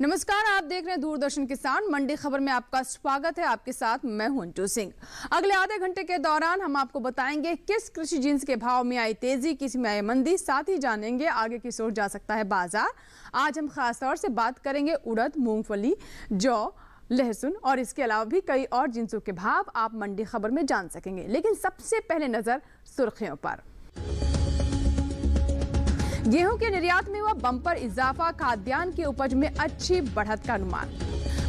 नमस्कार, आप देख रहे हैं दूरदर्शन किसान मंडी खबर में आपका स्वागत है। आपके साथ मैं हूं अंटू सिंह। अगले आधे घंटे के दौरान हम आपको बताएंगे किस कृषि जिन्स के भाव में आई तेजी, किस में आई मंदी, साथ ही जानेंगे आगे किस ओर जा सकता है बाजार। आज हम खास तौर से बात करेंगे उड़द, मूंगफली, जौ, लहसुन और इसके अलावा भी कई और जिन्सों के भाव आप मंडी खबर में जान सकेंगे। लेकिन सबसे पहले नजर सुर्खियों पर। गेहूं के निर्यात में हुआ बम्पर इजाफा, खाद्यान्न की उपज में अच्छी बढ़त का अनुमान।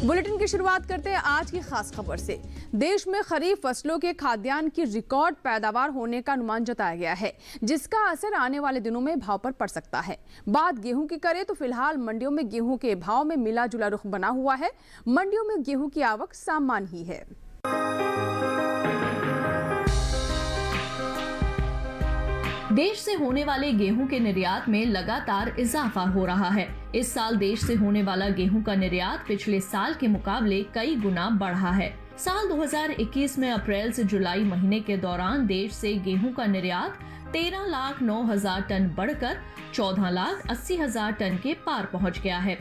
बुलेटिन की शुरुआत करते हैं आज की खास खबर से। देश में खरीफ फसलों के खाद्यान्न की रिकॉर्ड पैदावार होने का अनुमान जताया गया है, जिसका असर आने वाले दिनों में भाव पर पड़ सकता है। बात गेहूं की करें तो फिलहाल मंडियों में गेहूं के भाव में मिला जुला रुख बना हुआ है। मंडियों में गेहूं की आवक सामान्य ही है। देश से होने वाले गेहूं के निर्यात में लगातार इजाफा हो रहा है। इस साल देश से होने वाला गेहूं का निर्यात पिछले साल के मुकाबले कई गुना बढ़ा है। साल 2021 में अप्रैल से जुलाई महीने के दौरान देश से गेहूं का निर्यात 13,09,000 टन बढ़कर 14,80,000 टन के पार पहुंच गया है,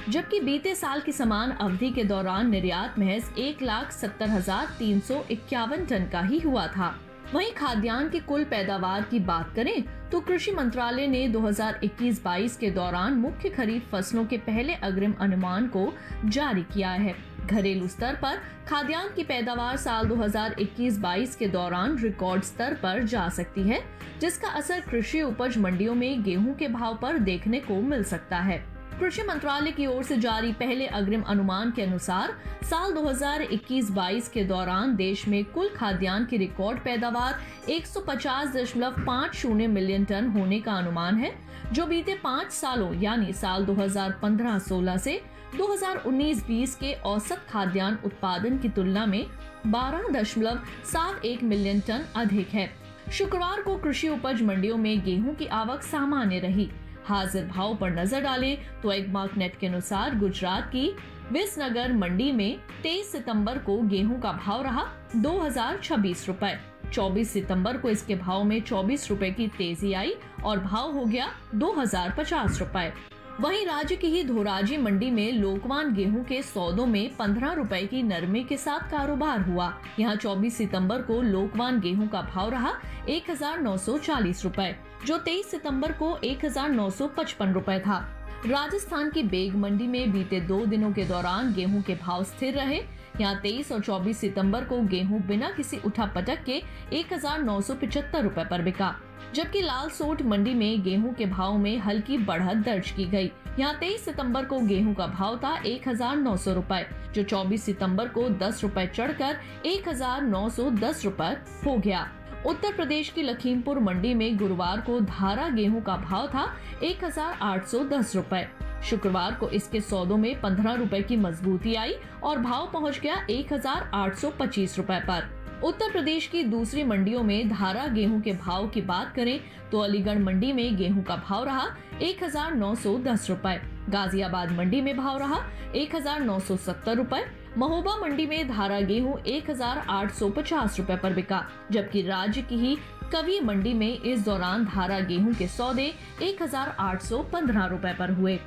जबकि बीते साल की समान अवधि के दौरान निर्यात महज 1,70,351 टन का ही हुआ था। वहीं खाद्यान्न की कुल पैदावार की बात करें तो कृषि मंत्रालय ने 2021-22 के दौरान मुख्य खरीफ फसलों के पहले अग्रिम अनुमान को जारी किया है। घरेलू स्तर पर खाद्यान्न की पैदावार साल 2021-22 के दौरान रिकॉर्ड स्तर पर जा सकती है, जिसका असर कृषि उपज मंडियों में गेहूं के भाव पर देखने को मिल सकता है। कृषि मंत्रालय की ओर से जारी पहले अग्रिम अनुमान के अनुसार साल 2021-22 के दौरान देश में कुल खाद्यान्न की रिकॉर्ड पैदावार 150.50 मिलियन टन होने का अनुमान है, जो बीते 5 सालों यानी साल 2015-16 से 2019-20 के औसत खाद्यान्न उत्पादन की तुलना में 12.71 मिलियन टन अधिक है। शुक्रवार को कृषि उपज मंडियों में गेहूं की आवक सामान्य रही। हाजिर भाव पर नजर डालें तो एग्मार्क नेट के अनुसार गुजरात की विसनगर मंडी में 23 सितंबर को गेहूं का भाव रहा 2,026 रुपए। 24 सितंबर को इसके भाव में 24 रुपए की तेजी आई और भाव हो गया 2,050 रुपए। वहीं राज्य की ही धोराजी मंडी में लोकवान गेहूं के सौदों में 15 रुपए की नरमे के साथ कारोबार हुआ। यहां 24 सितंबर को लोकवान गेहूं का भाव रहा 1,940 रुपए, जो 23 सितंबर को 1,955 रुपए था। राजस्थान की बेग मंडी में बीते 2 दिनों के दौरान गेहूं के भाव स्थिर रहे। यहाँ 23 और 24 सितंबर को गेहूं बिना किसी उठापटक के 1,975 रुपए पर बिका, जबकि लाल सोट मंडी में गेहूं के भाव में हल्की बढ़त दर्ज की गई। यहाँ 23 सितंबर को गेहूं का भाव था 1,900 रुपए, जो 24 सितंबर को 10 रुपए चढ़कर 1,910 रुपए हो गया। उत्तर प्रदेश की लखीमपुर मंडी में गुरुवार को धारा गेहूं का भाव था 1,810 रुपए। शुक्रवार को इसके सौदों में 15 रुपए की मजबूती आई और भाव पहुंच गया 1,825 रुपए पर। उत्तर प्रदेश की दूसरी मंडियों में धारा गेहूं के भाव की बात करें तो अलीगढ़ मंडी में गेहूं का भाव रहा 1,910 रुपए, गाजियाबाद मंडी में भाव रहा 1,970 रुपए, महोबा मंडी में धारा गेहूं 1,850 रुपए पर बिका, जबकि राज्य की ही कवी मंडी में इस दौरान धारा गेहूं के सौदे 1,815 रुपए पर हुए।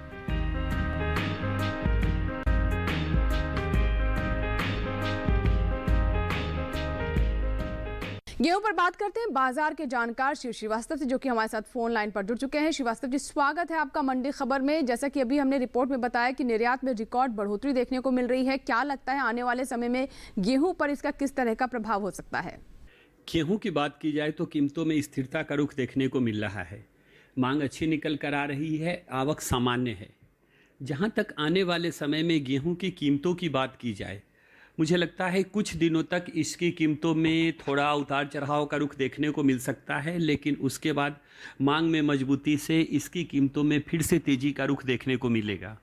गेहूं पर बात करते हैं बाजार के जानकार शिव श्रीवास्तव से, जो कि हमारे साथ फोन लाइन पर जुड़ चुके हैं। श्रीवास्तव जी, स्वागत है आपका मंडी खबर में। जैसा कि अभी हमने रिपोर्ट में बताया कि निर्यात में रिकॉर्ड बढ़ोतरी देखने को मिल रही है, क्या लगता है आने वाले समय में गेहूं पर इसका किस तरह का प्रभाव हो सकता है? गेहूं की बात की जाए तो कीमतों में स्थिरता का रुख देखने को मिल रहा है। मांग अच्छी निकल कर आ रही है, आवक सामान्य है। जहां तक आने वाले समय में गेहूं की कीमतों की बात की जाए, मुझे लगता है कुछ दिनों तक इसकी कीमतों में थोड़ा उतार चढ़ाव का रुख देखने को मिल सकता है, लेकिन उसके बाद मांग में मजबूती से इसकी कीमतों में फिर से तेज़ी का रुख देखने को मिलेगा।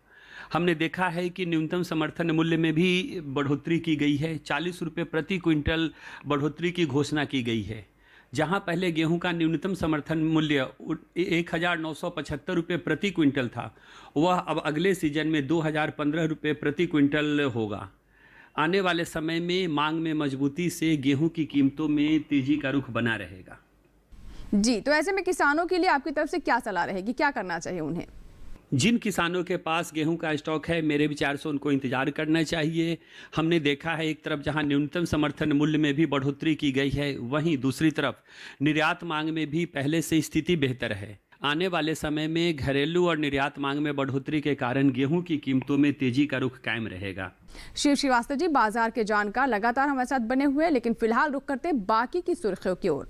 हमने देखा है कि न्यूनतम समर्थन मूल्य में भी बढ़ोतरी की गई है। 40 रुपये प्रति क्विंटल बढ़ोतरी की घोषणा की गई है। जहां पहले गेहूं का न्यूनतम समर्थन मूल्य 1,975 रुपये प्रति क्विंटल था, वह अब अगले सीजन में 2,015 रुपये प्रति क्विंटल होगा। आने वाले समय में मांग में मजबूती से गेहूं की कीमतों में तेजी का रुख बना रहेगा। जी, तो ऐसे में किसानों के लिए आपकी तरफ से क्या सलाह रहेगी, क्या करना चाहिए उन्हें? जिन किसानों के पास गेहूं का स्टॉक है, मेरे विचार से उनको इंतजार करना चाहिए। हमने देखा है एक तरफ जहां न्यूनतम समर्थन मूल्य में भी बढ़ोतरी की गई है, वहीं दूसरी तरफ निर्यात मांग में भी पहले से स्थिति बेहतर है। आने वाले समय में घरेलू और निर्यात मांग में बढ़ोतरी के कारण गेहूं की कीमतों में तेजी का रुख कायम रहेगा। शिव श्रीवास्तव जी, बाजार के जानकार लगातार हमारे साथ बने हुए हैं, लेकिन फिलहाल रुक करते बाकी की सुर्खियों की ओर।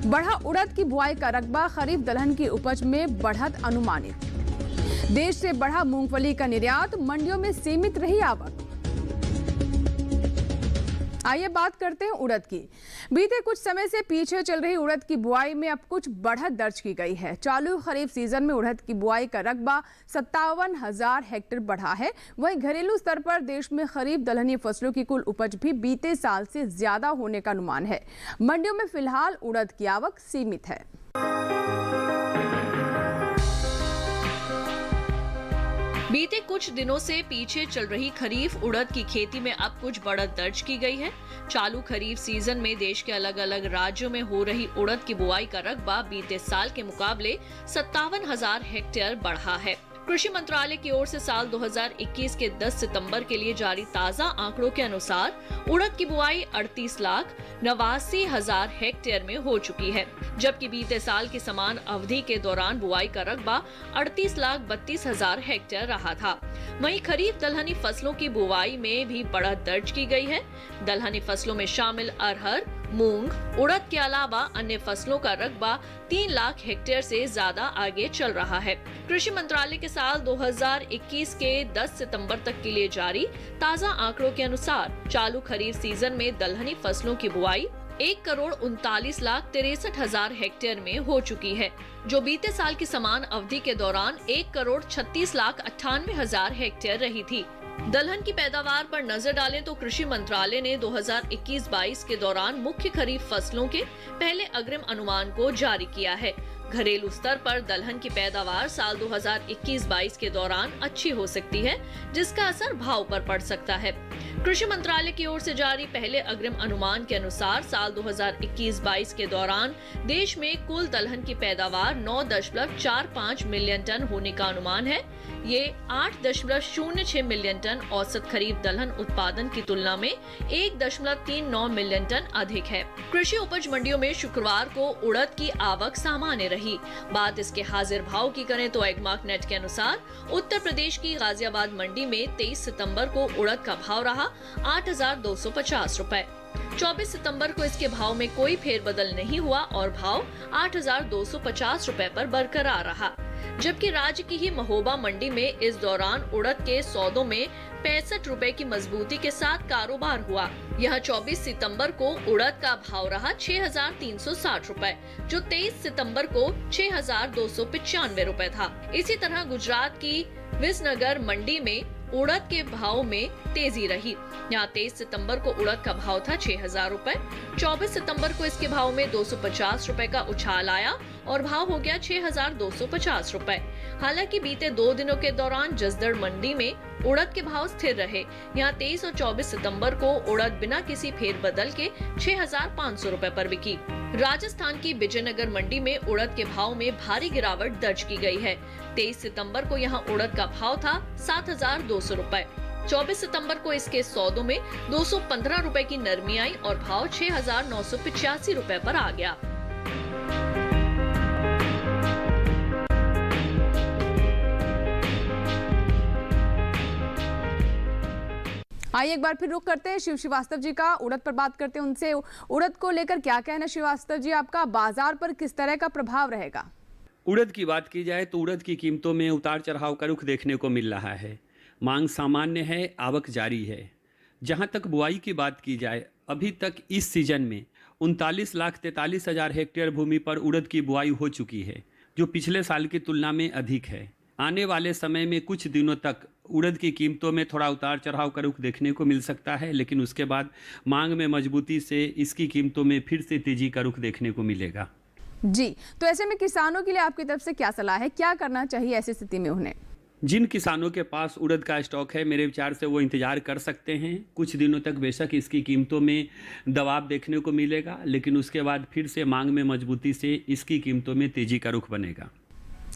बढ़ा उड़द की बुआई का रकबा, खरीफ दलहन की उपज में बढ़त अनुमानित। देश से बढ़ा मूंगफली का निर्यात, मंडियों में सीमित रही आवक। आइए बात करते हैं उड़द की। बीते कुछ समय से पीछे चल रही उड़द की बुआई में अब कुछ बढ़त दर्ज की गई है। चालू खरीफ सीजन में उड़द की बुआई का रकबा 57,000 हेक्टेयर बढ़ा है। वहीं घरेलू स्तर पर देश में खरीफ दलहनी फसलों की कुल उपज भी बीते साल से ज्यादा होने का अनुमान है। मंडियों में फिलहाल उड़द की आवक सीमित है। बीते कुछ दिनों से पीछे चल रही खरीफ उड़द की खेती में अब कुछ बढ़त दर्ज की गई है। चालू खरीफ सीजन में देश के अलग अलग राज्यों में हो रही उड़द की बुआई का रकबा बीते साल के मुकाबले 57,000 हेक्टेयर बढ़ा है। कृषि मंत्रालय की ओर से साल 2021 के 10 सितंबर के लिए जारी ताजा आंकड़ों के अनुसार उड़द की बुआई 38,89,000 हेक्टेयर में हो चुकी है, जबकि बीते साल की समान अवधि के दौरान बुआई का रकबा 38,32,000 हेक्टेयर रहा था। वहीं खरीफ दलहनी फसलों की बुआई में भी बढ़त दर्ज की गई है। दलहनी फसलों में शामिल अरहर, मूंग, उड़द के अलावा अन्य फसलों का रकबा 3 लाख हेक्टेयर से ज्यादा आगे चल रहा है। कृषि मंत्रालय के साल 2021 के 10 सितंबर तक के लिए जारी ताजा आंकड़ों के अनुसार चालू खरीफ सीजन में दलहनी फसलों की बुआई 1,39,63,000 हेक्टेयर में हो चुकी है, जो बीते साल की समान अवधि के दौरान 1,36,98,000 हेक्टेयर रही थी। दलहन की पैदावार पर नजर डालें तो कृषि मंत्रालय ने 2021-22 के दौरान मुख्य खरीफ फसलों के पहले अग्रिम अनुमान को जारी किया है। घरेलू स्तर पर दलहन की पैदावार साल 2021-22 के दौरान अच्छी हो सकती है, जिसका असर भाव पर पड़ सकता है। कृषि मंत्रालय की ओर से जारी पहले अग्रिम अनुमान के अनुसार साल 2021-22 के दौरान देश में कुल दलहन की पैदावार 9.45 मिलियन टन होने का अनुमान है। ये 8.06 मिलियन टन औसत खरीफ दलहन उत्पादन की तुलना में 1.39 मिलियन टन अधिक है। कृषि उपज मंडियों में शुक्रवार को उड़द की आवक सामान्य रही। बात इसके हाजिर भाव की करें तो एगमार्क नेट के अनुसार उत्तर प्रदेश की गाजियाबाद मंडी में 23 सितंबर को उड़द का भाव रहा 8,250 रुपए। 24 सितंबर को इसके भाव में कोई फेरबदल नहीं हुआ और भाव 8,250 रुपए पर बरकरार रहा। जबकि राज्य की ही महोबा मंडी में इस दौरान उड़द के सौदों में 65 रुपए की मजबूती के साथ कारोबार हुआ। यह 24 सितंबर को उड़द का भाव रहा 6,360 रुपए, जो 23 सितंबर को 6,295 रुपए था। इसी तरह गुजरात की विसनगर मंडी में उड़द के भाव में तेजी रही। यहाँ 23 सितंबर को उड़द का भाव था 6,000 रुपए। 24 सितंबर को इसके भाव में 250 रुपए का उछाल आया और भाव हो गया 6,250 रुपए। हालांकि बीते 2 दिनों के दौरान जसदड़ मंडी में उड़द के भाव स्थिर रहे। यहाँ 23 और 24 सितंबर को उड़द बिना किसी फेरबदल के 6,500 रुपए पर बिकी। राजस्थान की विजयनगर मंडी में उड़द के भाव में भारी गिरावट दर्ज की गई है। 23 सितंबर को यहाँ उड़द का भाव था 7,200 रुपए। 24 सितंबर को इसके सौदों में 215 रुपए की नरमी आई और भाव 6,985 रुपए पर आ गया। आइए एक बार फिर रुख करते हैं शिव श्रीवास्तव जी का, उड़द पर बात करते हैं उनसे। उड़द को लेकर क्या कहना श्रीवास्तव जी आपका, बाजार पर किस तरह का प्रभाव रहेगा? उड़द की बात की जाए तो उड़द की कीमतों में उतार चढ़ाव का रुख देखने को मिल रहा है। मांग सामान्य है, आवक जारी है। जहां तक बुआई की बात की जाए, अभी तक इस सीजन में 39,43,000 हेक्टेयर भूमि पर उड़द की बुआई हो चुकी है, जो पिछले साल की तुलना में अधिक है। आने वाले समय में कुछ दिनों तक उड़द की कीमतों में थोड़ा उतार चढ़ाव का रुख देखने को मिल सकता है, लेकिन उसके बाद मांग में मजबूती से इसकी कीमतों में फिर से तेजी का रुख देखने को मिलेगा। जी, तो ऐसे में किसानों के लिए आपकी तरफ से क्या सलाह है, क्या करना चाहिए ऐसी स्थिति में उन्हें? जिन किसानों के पास उड़द का स्टॉक है, मेरे विचार से वो इंतजार कर सकते हैं। कुछ दिनों तक बेशक इसकी कीमतों में दबाव देखने को मिलेगा, लेकिन उसके बाद फिर से मांग में मजबूती से इसकी कीमतों में तेजी का रुख बनेगा।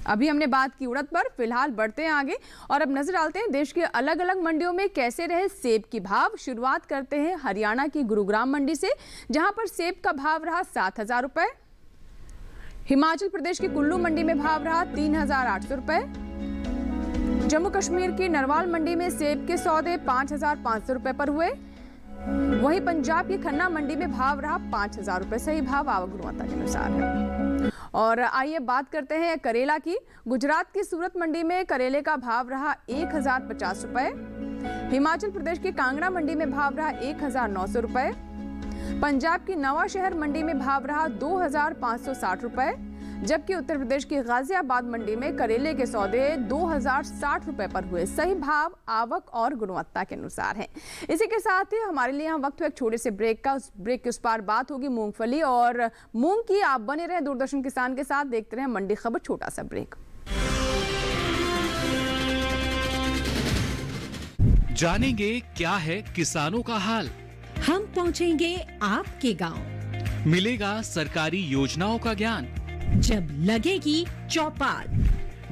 अभी हमने बात की उड़द पर, फिलहाल बढ़ते हैं आगे और अब नजर डालते हैं देश के अलग अलग मंडियों में कैसे रहे सेब की भाव। शुरुआत करते हैं हरियाणा की गुरुग्राम मंडी से, जहां पर सेब का भाव रहा 7,000 रुपए। हिमाचल प्रदेश की कुल्लू मंडी में भाव रहा 3,800 रुपए। जम्मू कश्मीर की नरवाल मंडी में सेब के सौदे 5,500 रुपए पर हुए। वहीं पंजाब की खन्ना मंडी में भाव रहा 5,000 रुपए। सही भाव आवक गुणवत्ता के अनुसार है। और आइए बात करते हैं करेला की। गुजरात की सूरत मंडी में करेले का भाव रहा 1,050 रुपए। हिमाचल प्रदेश की कांगड़ा मंडी में भाव रहा 1,900 रुपए। पंजाब की नवा शहर मंडी में भाव रहा 2,560 रुपए, जबकि उत्तर प्रदेश की गाजियाबाद मंडी में करेले के सौदे 2,060 रुपए पर हुए। सही भाव आवक और गुणवत्ता के अनुसार हैं। इसी के साथ ही हमारे लिए यहाँ वक्त है एक छोटे से ब्रेक का। उस ब्रेक के उस पार बात होगी मूंगफली और मूंग की। आप बने रहे दूरदर्शन किसान के साथ, देखते रहे मंडी खबर। छोटा सा ब्रेक। जानेंगे क्या है किसानों का हाल। हम पहुंचेंगे आपके गांव। मिलेगा सरकारी योजनाओं का ज्ञान। जब लगेगी चौपाल,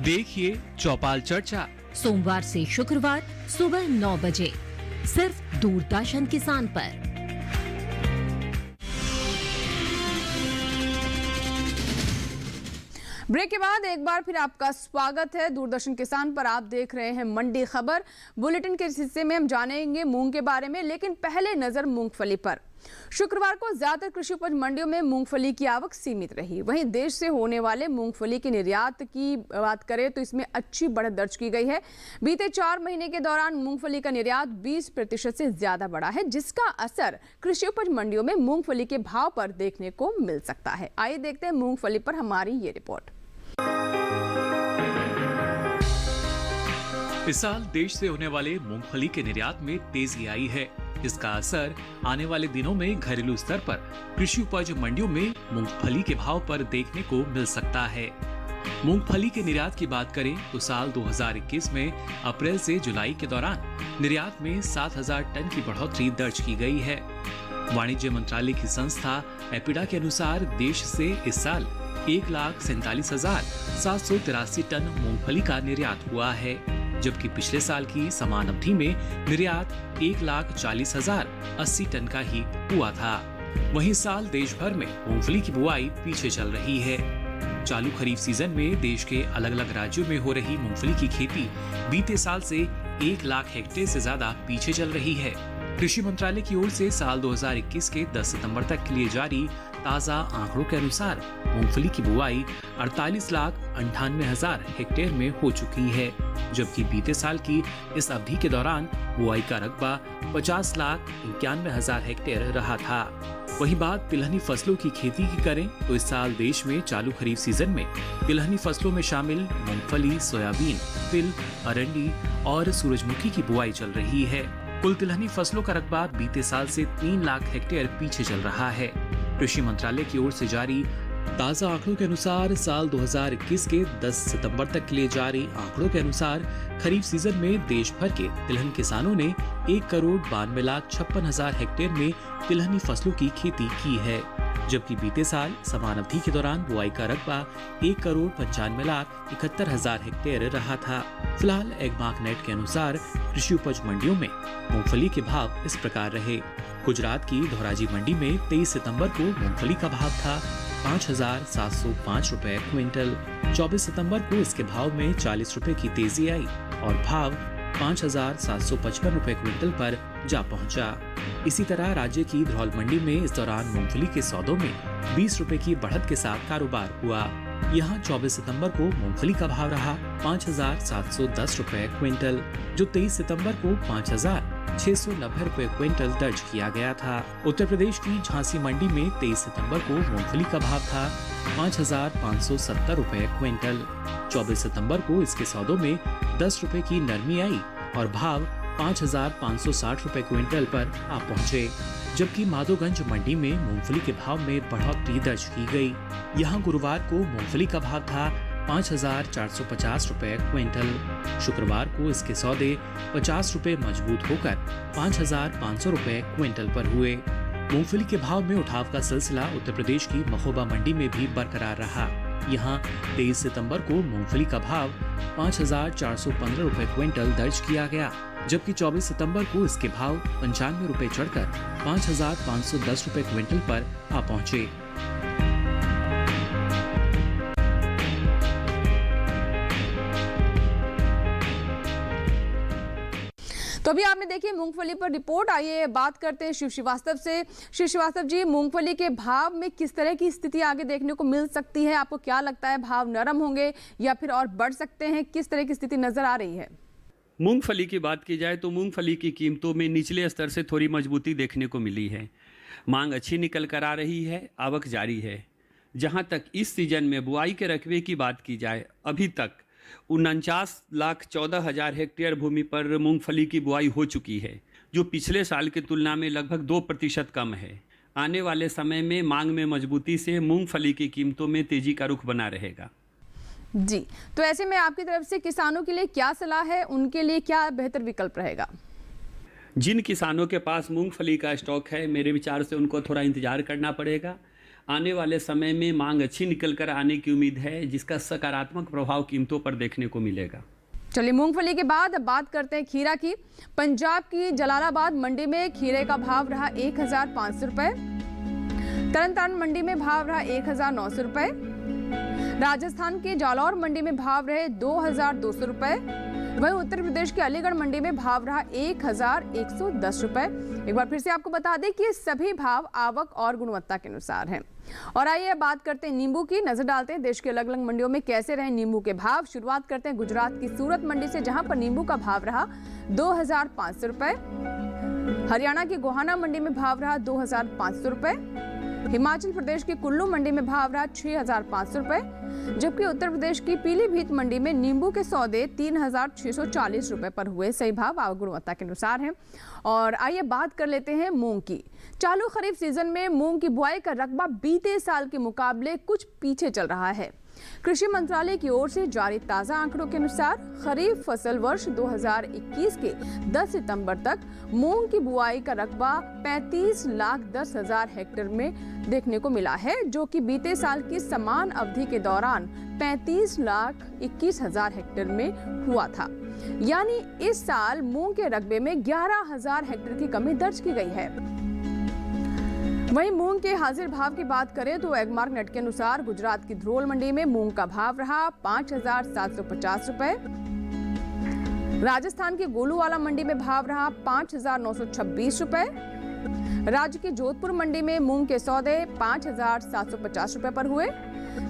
देखिए चौपाल चर्चा सोमवार से शुक्रवार सुबह 9 बजे सिर्फ दूरदर्शन किसान पर। ब्रेक के बाद एक बार फिर आपका स्वागत है दूरदर्शन किसान पर। आप देख रहे हैं मंडी खबर। बुलेटिन के इस हिस्से में हम जानेंगे मूंग के बारे में, लेकिन पहले नजर मूंगफली पर। शुक्रवार को ज्यादातर कृषि उपज मंडियों में मूंगफली की आवक सीमित रही। वहीं देश से होने वाले मूंगफली के निर्यात की बात करें तो इसमें अच्छी बढ़त दर्ज की गई है। बीते 4 महीने के दौरान मूंगफली का निर्यात 20% से ज्यादा बढ़ा है, जिसका असर कृषि उपज मंडियों में मूंगफली के भाव पर देखने को मिल सकता है। आइए देखते हैं मूंगफली पर हमारी ये रिपोर्ट। इस साल देश से होने वाले मूंगफली के निर्यात में तेजी आई है। इसका असर आने वाले दिनों में घरेलू स्तर पर कृषि उपज मंडियों में मूंगफली के भाव पर देखने को मिल सकता है। मूंगफली के निर्यात की बात करें तो साल 2021 में अप्रैल से जुलाई के दौरान निर्यात में 7,000 टन की बढ़ोतरी दर्ज की गई है। वाणिज्य मंत्रालय की संस्था एपिडा के अनुसार देश से इस साल 1,47,783 टन मूंगफली का निर्यात हुआ है, जबकि पिछले साल की समान अवधि में निर्यात 1,40,080 टन का ही हुआ था। वहीं साल देश भर में मूंगफली की बुआई पीछे चल रही है। चालू खरीफ सीजन में देश के अलग अलग राज्यों में हो रही मूंगफली की खेती बीते साल से 1 लाख हेक्टेयर से ज्यादा पीछे चल रही है। कृषि मंत्रालय की ओर से साल 2021 के 10 सितंबर तक के लिए जारी ताजा आंकड़ों के अनुसार मूंगफली की बुआई 48,98,000 हेक्टेयर में हो चुकी है, जबकि बीते साल की इस अवधि के दौरान बुआई का रकबा 50,91,000 हेक्टेयर रहा था। वही बात तिलहनी फसलों की खेती की करें तो इस साल देश में चालू खरीफ सीजन में तिलहनी फसलों में शामिल मूंगफली, सोयाबीन, तिल, अरंडी और सूरजमुखी की बुआई चल रही है। कुल तिलहनी फसलों का रकबा बीते साल से 3 लाख हेक्टेयर पीछे चल रहा है। कृषि मंत्रालय की ओर से जारी ताजा आंकड़ों के अनुसार साल 2021 के 10 सितंबर तक के लिए जारी आंकड़ों के अनुसार खरीफ सीजन में देश भर के तिलहन किसानों ने 1,92,56,000 हेक्टेयर में तिलहनी फसलों की खेती की है, जबकि बीते साल समान अवधि के दौरान बुआई का रकबा 1,95,71,000 हेक्टेयर रहा था। फिलहाल एग्मार्क नेट के अनुसार कृषि उपज मंडियों में मूंगफली के भाव इस प्रकार रहे। गुजरात की धोराजी मंडी में 23 सितंबर को मूंगफली का भाव था 5,705 रुपए क्विंटल। 24 सितंबर को इसके भाव में 40 रुपए की तेजी आई और भाव 5,755 रुपए क्विंटल पर जा पहुंचा। इसी तरह राज्य की धरौल मंडी में इस दौरान मूंगफली के सौदों में 20 रुपए की बढ़त के साथ कारोबार हुआ। यहाँ 24 सितंबर को मूंगफली का भाव रहा 5,710 रुपए क्विंटल, जो 23 सितंबर को 5,690 रुपए क्विंटल दर्ज किया गया था। उत्तर प्रदेश की झांसी मंडी में 23 सितंबर को मूंगफली का भाव था 5,570 रुपए क्विंटल। 24 सितंबर को इसके सौदों में 10 रुपए की नरमी आई और भाव 5,560 रुपए क्विंटल पर आ पहुंचे, जबकि माधोगंज मंडी में मूंगफली के भाव में बढ़ोतरी दर्ज की गई। यहां गुरुवार को मूंगफली का भाव था 5,450 रुपए क्विंटल। शुक्रवार को इसके सौदे 50 रुपए मजबूत होकर 5,500 रुपए क्विंटल पर हुए। मूंगफली के भाव में उठाव का सिलसिला उत्तर प्रदेश की महोबा मंडी में भी बरकरार रहा। यहाँ 23 सितंबर को मूंगफली का भाव 5,415 रुपए क्विंटल दर्ज किया गया, जबकि 24 सितंबर को इसके भाव 95 रुपए चढ़कर 5,510 रुपए क्विंटल पर आ पहुंचे। तो अभी आपने देखी मूंगफली पर रिपोर्ट। आइए बात करते हैं शिव श्रीवास्तव से। शिव श्रीवास्तव जी, मूंगफली के भाव में किस तरह की स्थिति आगे देखने को मिल सकती है? आपको क्या लगता है, भाव नरम होंगे या फिर और बढ़ सकते हैं? किस तरह की स्थिति नजर आ रही है? मूंगफली की बात की जाए तो मूंगफली की कीमतों में निचले स्तर से थोड़ी मजबूती देखने को मिली है। मांग अच्छी निकल कर आ रही है, आवक जारी है। जहां तक इस सीजन में बुआई के रकबे की बात की जाए, अभी तक 49,14,000 हेक्टेयर भूमि पर मूंगफली की बुआई हो चुकी है, जो पिछले साल की तुलना में लगभग 2% कम है। आने वाले समय में मांग में मजबूती से मूंगफली की कीमतों में तेजी का रुख बना रहेगा। जी, तो ऐसे में आपकी तरफ से किसानों के लिए क्या सलाह है, उनके लिए क्या बेहतर विकल्प रहेगा? जिन किसानों के पास मूंगफली का स्टॉक है, मेरे विचार से उनको थोड़ा इंतजार करना पड़ेगा। आने वाले समय में मांग अच्छी निकल कर आने की उम्मीद है, जिसका सकारात्मक प्रभाव कीमतों पर देखने को मिलेगा। चलिए, मूंगफली के बाद अब बात करते हैं खीरा की। पंजाब की जलालाबाद मंडी में खीरे का भाव रहा 1,500 रुपए। तरनतारन मंडी में भाव रहा 1,900 रुपए। राजस्थान के जालौर मंडी में भाव रहे 2,200 रुपए। वहीं उत्तर प्रदेश के अलीगढ़ मंडी में भाव रहा 1,110 रुपए। एक बार फिर से आपको बता दें कि सभी भाव आवक और गुणवत्ता के अनुसार हैं। और आइए बात करते हैं नींबू की। नजर डालते हैं देश के अलग अलग मंडियों में कैसे रहे नींबू के भाव। शुरुआत करते हैं गुजरात की सूरत मंडी से, जहां पर नींबू का भाव रहा 2,500 रुपए। हरियाणा की गोहाना मंडी में भाव रहा 2,500 रुपए। हिमाचल प्रदेश की कुल्लू मंडी में भाव रहा 6,500 रुपए, जबकि उत्तर प्रदेश की पीलीभीत मंडी में नींबू के सौदे 3,640 रुपए पर हुए। सही भाव आवक गुणवत्ता के अनुसार हैं। और आइए बात कर लेते हैं मूंग की। चालू खरीफ सीजन में मूंग की बुआई का रकबा बीते साल के मुकाबले कुछ पीछे चल रहा है। कृषि मंत्रालय की ओर से जारी ताजा आंकड़ों के अनुसार खरीफ फसल वर्ष 2021 के 10 सितंबर तक मूंग की बुआई का रकबा 35,10,000 हेक्टेयर में देखने को मिला है, जो कि बीते साल की समान अवधि के दौरान 35,21,000 हेक्टेयर में हुआ था। यानी इस साल मूंग के रकबे में 11,000 हेक्टेयर की कमी दर्ज की गई है। वहीं मूंग के हाजिर भाव की बात करें तो एगमार्क नेट के अनुसार गुजरात की ध्रोल मंडी में मूंग का भाव रहा 5,750 रुपए। राजस्थान की गोलूवाला मंडी में भाव रहा 5,926 रुपए। राज्य की जोधपुर मंडी में मूंग के सौदे 5,750 रुपए पर हुए,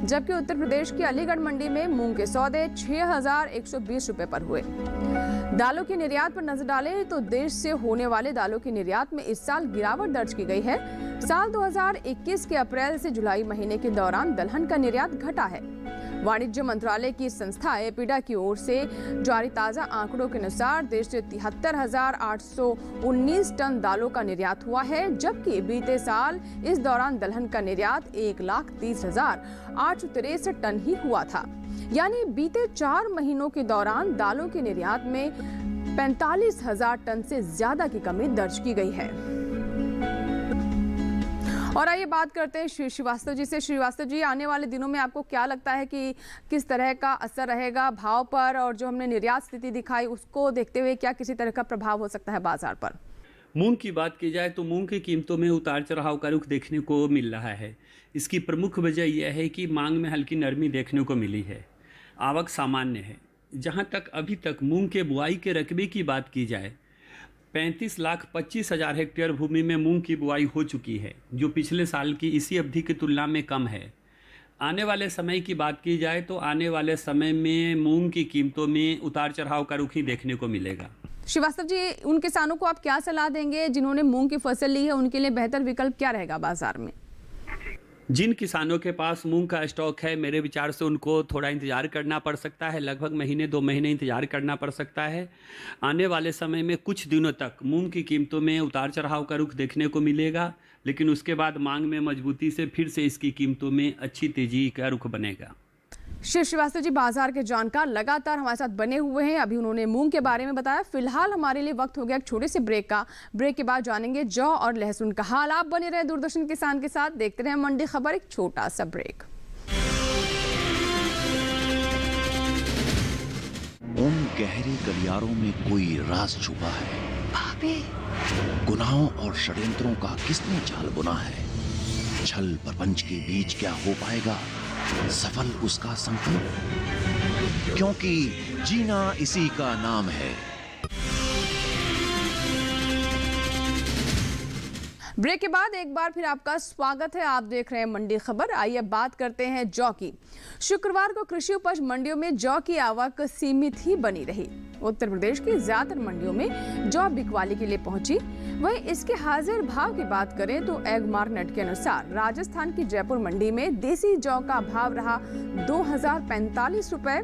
जबकि उत्तर प्रदेश की अलीगढ़ मंडी में मूंग के सौदे 6,120 रुपए पर हुए। दालों के निर्यात पर नजर डालें तो देश से होने वाले दालों के निर्यात में इस साल गिरावट दर्ज की गई है। साल 2021 के अप्रैल से जुलाई महीने के दौरान दलहन का निर्यात घटा है। वाणिज्य मंत्रालय की संस्था एपीडा की ओर से जारी ताजा आंकड़ों के अनुसार देश से 73,819 टन दालों का निर्यात हुआ है, जबकि बीते साल इस दौरान दलहन का निर्यात 1,30,863 टन ही हुआ था। यानी बीते 4 महीनों के दौरान दालों के निर्यात में 45,000 टन से ज्यादा की कमी दर्ज की गई है। और आइए बात करते हैं श्री श्रीवास्तव जी से। श्रीवास्तव जी, आने वाले दिनों में आपको क्या लगता है कि किस तरह का असर रहेगा भाव पर, और जो हमने निर्यात स्थिति दिखाई उसको देखते हुए क्या किसी तरह का प्रभाव हो सकता है बाजार पर? मूंग की बात की जाए तो मूंग की कीमतों में उतार चढ़ाव का रुख देखने को मिल रहा है। इसकी प्रमुख वजह यह है कि मांग में हल्की नरमी देखने को मिली है, आवक सामान्य है। जहां तक अभी तक मूंग के बुआई के रकबे की बात की जाए, 35,25,000 हेक्टेयर भूमि में मूंग की बुआई हो चुकी है, जो पिछले साल की इसी अवधि की तुलना में कम है। आने वाले समय की बात की जाए तो आने वाले समय में मूंग की कीमतों में उतार चढ़ाव का रुख ही देखने को मिलेगा। श्रीवास्तव जी, उन किसानों को आप क्या सलाह देंगे जिन्होंने मूंग की फसल ली है, उनके लिए बेहतर विकल्प क्या रहेगा बाजार में? जिन किसानों के पास मूंग का स्टॉक है, मेरे विचार से उनको थोड़ा इंतजार करना पड़ सकता है। लगभग महीने 2 महीने इंतजार करना पड़ सकता है। आने वाले समय में कुछ दिनों तक मूंग की कीमतों में उतार चढ़ाव का रुख देखने को मिलेगा, लेकिन उसके बाद मांग में मजबूती से फिर से इसकी कीमतों में अच्छी तेजी का रुख बनेगा। श्री श्रीवास्तव जी बाजार के जानकार लगातार हमारे साथ बने हुए हैं। अभी उन्होंने मूंग के बारे में बताया। फिलहाल हमारे लिए वक्त हो गया एक छोटे से ब्रेक का। ब्रेक के बाद जानेंगे जौ और लहसुन का हाल। आप बने रहे दूरदर्शन किसान के साथ, देखते रहे मंडी खबर। एक छोटा सा ब्रेक। गहरे गलियारों में कोई राज छुपा है। भाभी, गुनाहों और षड्यंत्रों का किसने जाल बुना है? छल प्रपंच के बीच क्या हो पाएगा सफल उसका संकल्प? क्योंकि जीना इसी का नाम है। ब्रेक के बाद एक बार फिर आपका स्वागत है। आप देख रहे हैं मंडी खबर। आइए बात करते हैं जौ की। शुक्रवार को कृषि उपज मंडियों में जौ की आवक सीमित ही बनी रही। उत्तर प्रदेश की ज्यादातर मंडियों में जौ बिकवाली के लिए पहुंची। वहीं इसके हाजिर भाव की बात करें तो एग मार्केट के अनुसार राजस्थान की जयपुर मंडी में देसी जौ का भाव रहा 2045 रुपए।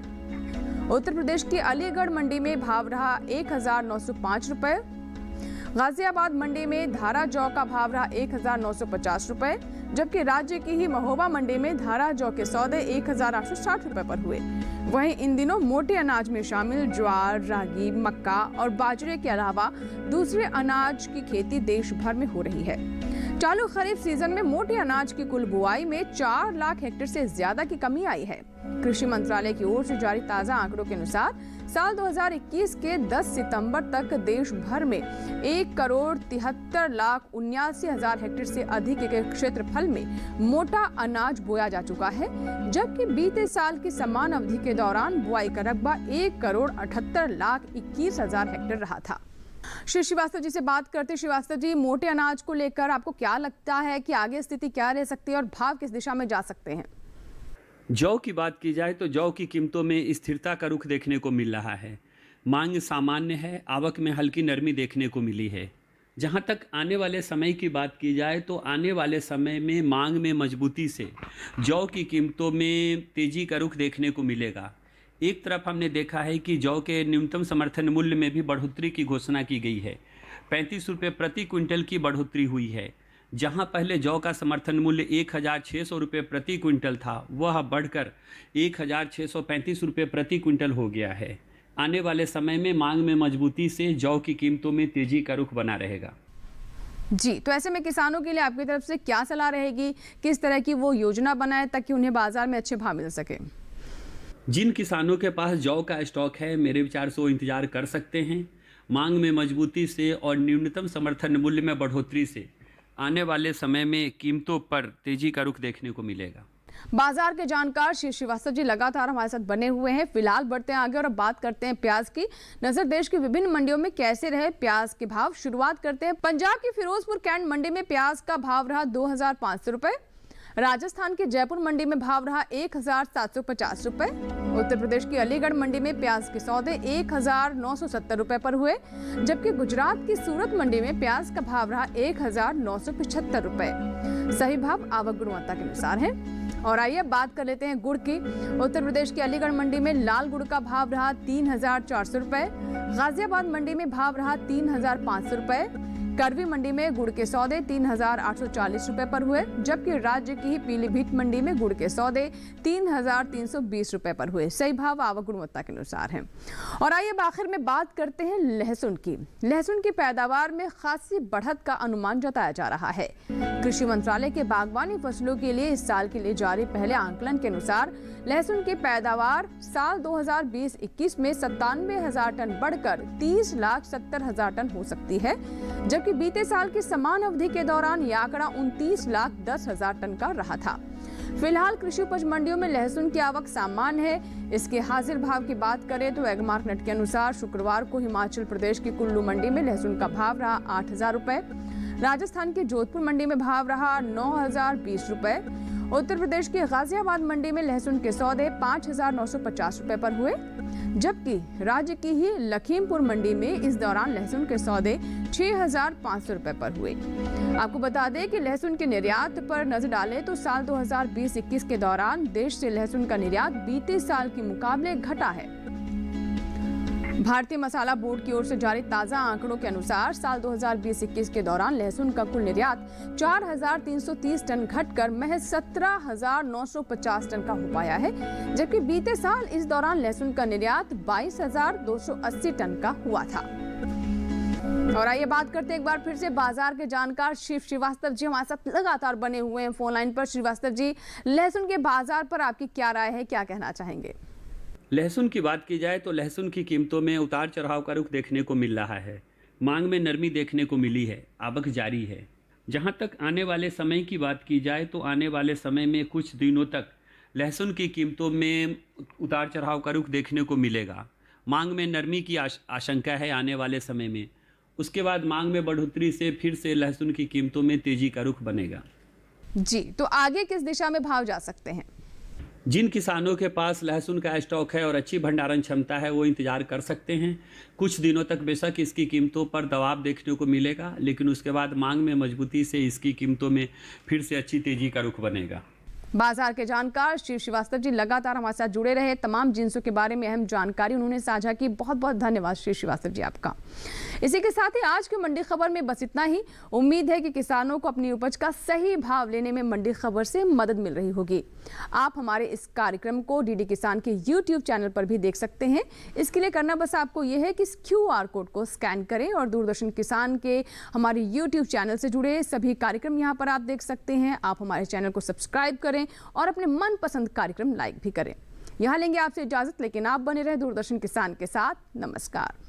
उत्तर प्रदेश की अलीगढ़ मंडी में भाव रहा 1905 रुपए। गाजियाबाद मंडी में धारा जौ का भाव रहा 1950 रुपए, जबकि राज्य की ही महोबा मंडी में धारा जौ के सौदे 1860 रुपए पर हुए। वहीं इन दिनों मोटे अनाज में शामिल ज्वार, रागी, मक्का और बाजरे के अलावा दूसरे अनाज की खेती देश भर में हो रही है। चालू खरीफ सीजन में मोटे अनाज की कुल बुआई में 4 लाख हेक्टेयर से ज्यादा की कमी आई है। कृषि मंत्रालय की ओर से जारी ताजा आंकड़ों के अनुसार साल 2021 के 10 सितंबर तक देश भर में 1,73,79,000 हेक्टेयर से अधिक के क्षेत्रफल में मोटा अनाज बोया जा चुका है, जबकि बीते साल की समान अवधि के दौरान बुआई का रकबा 1,78,21,000 हेक्टेयर रहा था। श्री श्रीवास्तव जी से बात करते। श्रीवास्तव जी, मोटे अनाज को लेकर आपको क्या लगता है कि आगे स्थिति क्या रह सकती है और भाव किस दिशा में जा सकते हैं? जौ की बात की जाए तो जौ की कीमतों में स्थिरता का रुख देखने को मिल रहा है। मांग सामान्य है, आवक में हल्की नरमी देखने को मिली है। जहां तक आने वाले समय की बात की जाए तो आने वाले समय में मांग में मजबूती से जौ की कीमतों में तेजी का रुख देखने को मिलेगा। एक तरफ हमने देखा है कि जौ के न्यूनतम समर्थन मूल्य में भी बढ़ोतरी की घोषणा की गई है। 35 रुपये प्रति क्विंटल की बढ़ोतरी हुई है। जहां पहले जौ का समर्थन मूल्य 1,600 रुपये प्रति क्विंटल था, वह बढ़कर 1,635 रुपये प्रति क्विंटल हो गया है। आने वाले समय में मांग में मजबूती से जौ की कीमतों में तेजी का रुख बना रहेगा। जी, तो ऐसे में किसानों के लिए आपकी तरफ से क्या सलाह रहेगी? किस तरह की वो योजना बनाए ताकि उन्हें बाजार में अच्छे भाव मिल सके? जिन किसानों के पास जौ का स्टॉक है, मेरे विचार से वो इंतजार कर सकते हैं। मांग में मजबूती से और न्यूनतम समर्थन मूल्य में बढ़ोतरी से आने वाले समय में कीमतों पर तेजी का रुख देखने को मिलेगा। बाजार के जानकार श्री श्रीवास्तव जी लगातार हमारे साथ बने हुए हैं। फिलहाल बढ़ते हैं आगे और अब बात करते हैं प्याज की। नजर देश की विभिन्न मंडियों में कैसे रहे प्याज के भाव। शुरुआत करते हैं पंजाब की फिरोजपुर कैंट मंडी में प्याज का भाव रहा 2,500 रुपए। राजस्थान की जयपुर मंडी में भाव रहा 1,750 रुपए। उत्तर प्रदेश की अलीगढ़ मंडी में प्याज के सौदे 1,970 रुपए पर हुए, जबकि गुजरात की सूरत मंडी में प्याज का भाव रहा 1,975 रुपए। सही भाव आवक गुणवत्ता के अनुसार है। और आइए बात कर लेते हैं गुड़ की। उत्तर प्रदेश की अलीगढ़ मंडी में लाल गुड़ का भाव रहा 3,400 रुपए। गाजियाबाद मंडी में भाव रहा 3,500 रुपए। करवी मंडी में गुड़ के सौदे 3,840 रुपए पर हुए, जबकि राज्य की ही पीलीभीत मंडी में गुड़ के सौदे 3,320 रुपए पर हुए। सही भाव आवक गुणवत्ता के अनुसार है। और आइए आखिर में बात करते हैं लहसुन की। लहसुन की पैदावार में खासी बढ़त का अनुमान जताया जा रहा है। कृषि मंत्रालय के बागवानी फसलों के लिए इस साल के लिए जारी पहले आंकलन के अनुसार लहसुन की पैदावार साल 2020-21 में 97,000 टन बढ़कर 30,70,000 टन हो सकती है, जबकि बीते साल की समान अवधि के दौरान यह आंकड़ा 29,10,000 टन का रहा था। फिलहाल कृषि उपज मंडियों में लहसुन की आवक सामान्य है। इसके हाजिर भाव की बात करें तो एग मार्केट के अनुसार शुक्रवार को हिमाचल प्रदेश की कुल्लू मंडी में लहसुन का भाव रहा 8,000 रुपए। राजस्थान की जोधपुर मंडी में भाव रहा 9,020 रुपए। उत्तर प्रदेश की गाजियाबाद मंडी में लहसुन के सौदे 5,950 रुपए पर हुए, जबकि राज्य की ही लखीमपुर मंडी में इस दौरान लहसुन के सौदे 6,500 रुपए पर हुए। आपको बता दें कि लहसुन के निर्यात पर नजर डालें तो साल 2020-21 के दौरान देश से लहसुन का निर्यात बीते साल के मुकाबले घटा है। भारतीय मसाला बोर्ड की ओर से जारी ताजा आंकड़ों के अनुसार साल 2020-21 के दौरान लहसुन का कुल निर्यात 4,330 टन घटकर महज 17,950 टन का हो पाया है, जबकि बीते साल इस दौरान लहसुन का निर्यात 22,280 टन का हुआ था। और आइए बात करते हैं एक बार फिर से बाजार के जानकार शिव श्रीवास्तव जी हमारे साथ लगातार बने हुए हैं फोन लाइन पर। श्रीवास्तव जी, लहसुन के बाजार पर आपकी क्या राय है, क्या कहना चाहेंगे? लहसुन की बात की जाए तो लहसुन की कीमतों में उतार चढ़ाव का रुख देखने को मिल रहा है। मांग में नरमी देखने को मिली है, आवक जारी है। जहां तक आने वाले समय की बात की जाए तो आने वाले समय में कुछ दिनों तक लहसुन की कीमतों में उतार चढ़ाव का रुख देखने को मिलेगा। मांग में नरमी की आशंका है आने वाले समय में। उसके बाद मांग में बढ़ोतरी से फिर से लहसुन की कीमतों में तेजी का रुख बनेगा। जी, तो आगे किस दिशा में भाव जा सकते हैं? जिन किसानों के पास लहसुन का स्टॉक है और अच्छी भंडारण क्षमता है वो इंतजार कर सकते हैं। कुछ दिनों तक बेशक इसकी कीमतों पर दबाव देखने को मिलेगा, लेकिन उसके बाद मांग में मजबूती से इसकी कीमतों में फिर से अच्छी तेजी का रुख बनेगा। बाजार के जानकार शिव श्रीवास्तव जी लगातार हमारे साथ जुड़े रहे, तमाम जिन्सों के बारे में अहम जानकारी उन्होंने साझा की। बहुत बहुत धन्यवाद शिव श्रीवास्तव जी आपका। इसी के साथ ही आज की मंडी खबर में बस इतना ही। उम्मीद है कि किसानों को अपनी उपज का सही भाव लेने में मंडी खबर से मदद मिल रही होगी। आप हमारे इस कार्यक्रम को डीडी किसान के YouTube चैनल पर भी देख सकते हैं। इसके लिए करना बस आपको यह है कि इस QR कोड को स्कैन करें और दूरदर्शन किसान के हमारे YouTube चैनल से जुड़े सभी कार्यक्रम यहाँ पर आप देख सकते हैं। आप हमारे चैनल को सब्सक्राइब करें और अपने मनपसंद कार्यक्रम लाइक भी करें। यहाँ लेंगे आपसे इजाजत, लेकिन आप बने रहे दूरदर्शन किसान के साथ। नमस्कार।